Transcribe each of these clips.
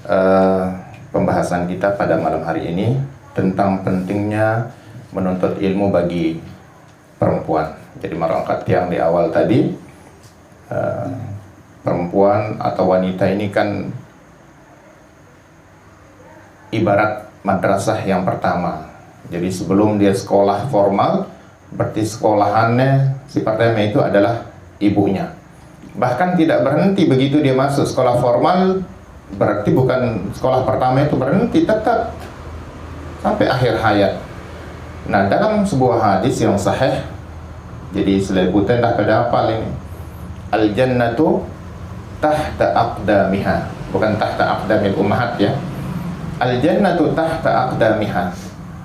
eh, pembahasan kita pada malam hari ini tentang pentingnya menuntut ilmu bagi perempuan. Jadi merangkat yang di awal tadi, perempuan atau wanita ini kan ibarat madrasah yang pertama. Jadi sebelum dia sekolah formal, berarti sekolahannya si pertama itu adalah ibunya. Bahkan tidak berhenti begitu dia masuk sekolah formal, berarti bukan sekolah pertama itu berhenti, tetap sampai akhir hayat. Nah, dalam sebuah hadis yang sahih, jadi seliputan dah pada hafal ini, al-jannatu tahta aqdamiha, bukan tahta aqdamil ummahat ya, al-jannatu tahta aqdamiha.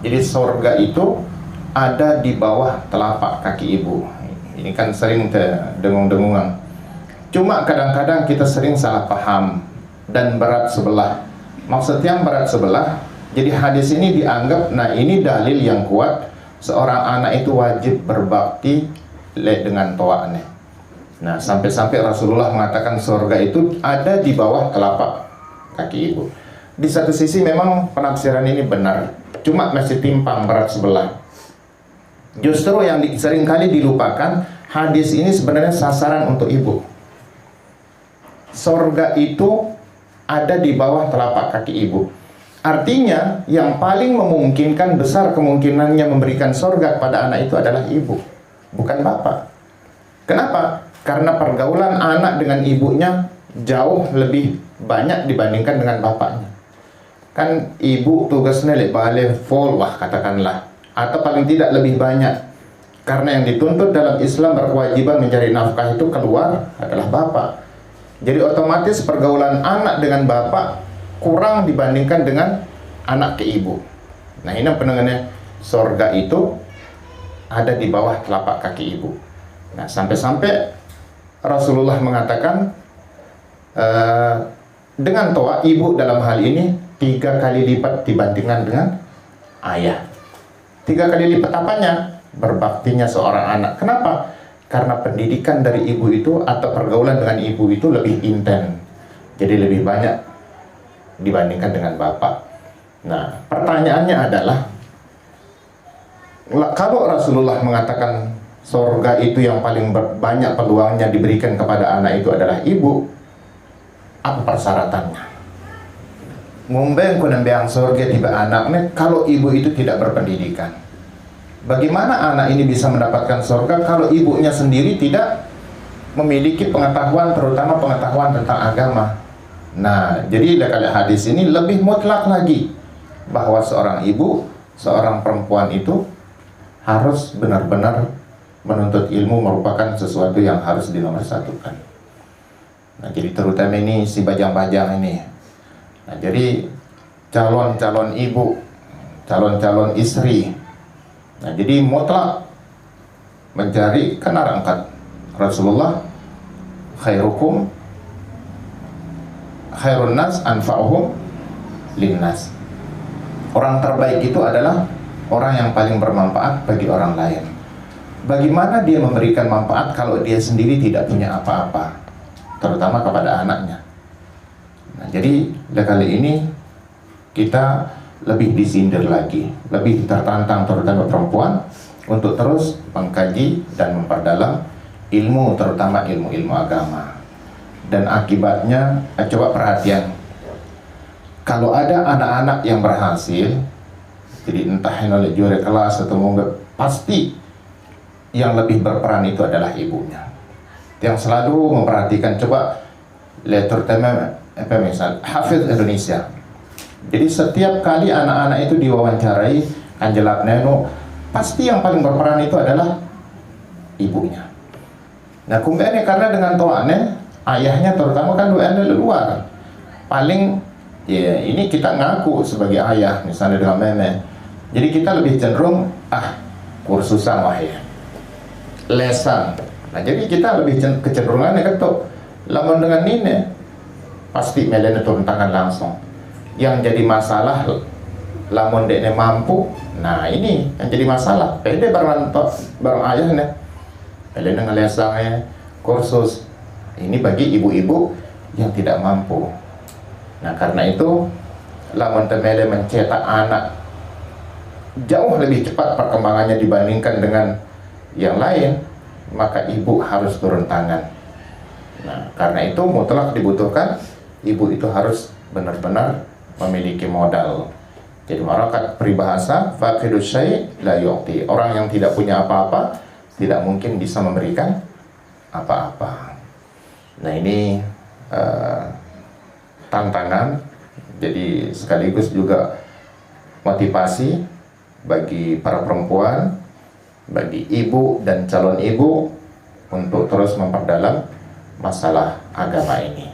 Jadi surga itu ada di bawah telapak kaki ibu. Ini kan sering dengung-dengungan. Cuma kadang-kadang kita sering salah paham dan berat sebelah. Maksudnya berat sebelah, jadi hadis ini dianggap, nah ini dalil yang kuat, seorang anak itu wajib berbakti dengan toa'nya. Nah, sampai-sampai Rasulullah mengatakan surga itu ada di bawah telapak kaki ibu. Di satu sisi memang penafsiran ini benar, cuma masih timpang berat sebelah. Justru yang seringkali dilupakan, hadis ini sebenarnya sasaran untuk ibu. Surga itu ada di bawah telapak kaki ibu. Artinya yang paling memungkinkan, besar kemungkinannya memberikan surga kepada anak itu adalah ibu, bukan bapak. Kenapa? Karena pergaulan anak dengan ibunya jauh lebih banyak dibandingkan dengan bapaknya. Kan ibu tugasnya lebih full lah katakanlah, atau paling tidak lebih banyak. Karena yang dituntut dalam Islam berkewajiban mencari nafkah itu keluar adalah bapak. Jadi otomatis pergaulan anak dengan bapak kurang dibandingkan dengan anak ke ibu. Nah, ini pendengarnya, surga itu ada di bawah telapak kaki ibu. Nah, sampai-sampai Rasulullah mengatakan dengan toa ibu dalam hal ini 3 kali lipat dibandingkan dengan ayah. 3 kali lipat apanya? Berbaktinya seorang anak. Kenapa? Karena pendidikan dari ibu itu atau pergaulan dengan ibu itu lebih intens. Jadi lebih banyak dibandingkan dengan bapak. Nah, pertanyaannya adalah, kalau Rasulullah mengatakan surga itu yang paling banyak peluangnya diberikan kepada anak itu adalah ibu, apa persyaratannya? Ngumbeng kunembang surga tiba anaknya kalau ibu itu tidak berpendidikan. Bagaimana anak ini bisa mendapatkan surga kalau ibunya sendiri tidak memiliki pengetahuan, terutama pengetahuan tentang agama? Nah, jadi dari hadis ini lebih mutlak lagi bahwa seorang ibu, seorang perempuan itu harus benar-benar menuntut ilmu, merupakan sesuatu yang harus dinomorsatukan. Nah, jadi terutama ini si bajang-bajang ini. Nah, jadi calon-calon ibu, calon-calon istri. Nah, jadi mutlak mencari, karena angkat Rasulullah, khairukum khairun nas anfa'uhum linnas. Orang terbaik itu adalah orang yang paling bermanfaat bagi orang lain. Bagaimana dia memberikan manfaat kalau dia sendiri tidak punya apa-apa, terutama kepada anaknya? Nah, jadi kali ini kita lebih disindir lagi, lebih tertantang terutama perempuan untuk terus mengkaji dan memperdalam ilmu, terutama ilmu-ilmu agama. Dan akibatnya, coba perhatian, kalau ada anak-anak yang berhasil, jadi entah oleh juara kelas atau enggak, pasti yang lebih berperan itu adalah ibunya, yang selalu memperhatikan. Coba lihat terutama misal Hafiz Indonesia. Jadi setiap kali anak-anak itu diwawancarai Anjela Neno, pasti yang paling berperan itu adalah ibunya. Nah, kemudian karena dengan toane ayahnya terutama kan doanya luar, paling ya ini kita ngaku sebagai ayah misalnya dengan meme. Jadi kita lebih cenderung kursusan wah ya, lesan. Nah, jadi kita lebih kecenderungannya ketuk lamun dengan ini pasti melene turun tangan langsung. Yang jadi masalah lamun dekne mampu, nah ini yang jadi masalah. Pede barang ayahnya, melene ngelesangnya kursus. Ini bagi ibu-ibu yang tidak mampu. Nah, karena itu lamun temele mencetak anak jauh lebih cepat perkembangannya dibandingkan dengan yang lain, maka ibu harus turun tangan. Nah, karena itu mutlak dibutuhkan ibu itu harus benar-benar memiliki modal. Jadi marakat peribahasa faqidus syai' la yu'ti. Orang yang tidak punya apa-apa tidak mungkin bisa memberikan apa-apa. Nah, ini tantangan, jadi sekaligus juga motivasi bagi para perempuan, bagi ibu dan calon ibu untuk terus memperdalam masalah agama ini.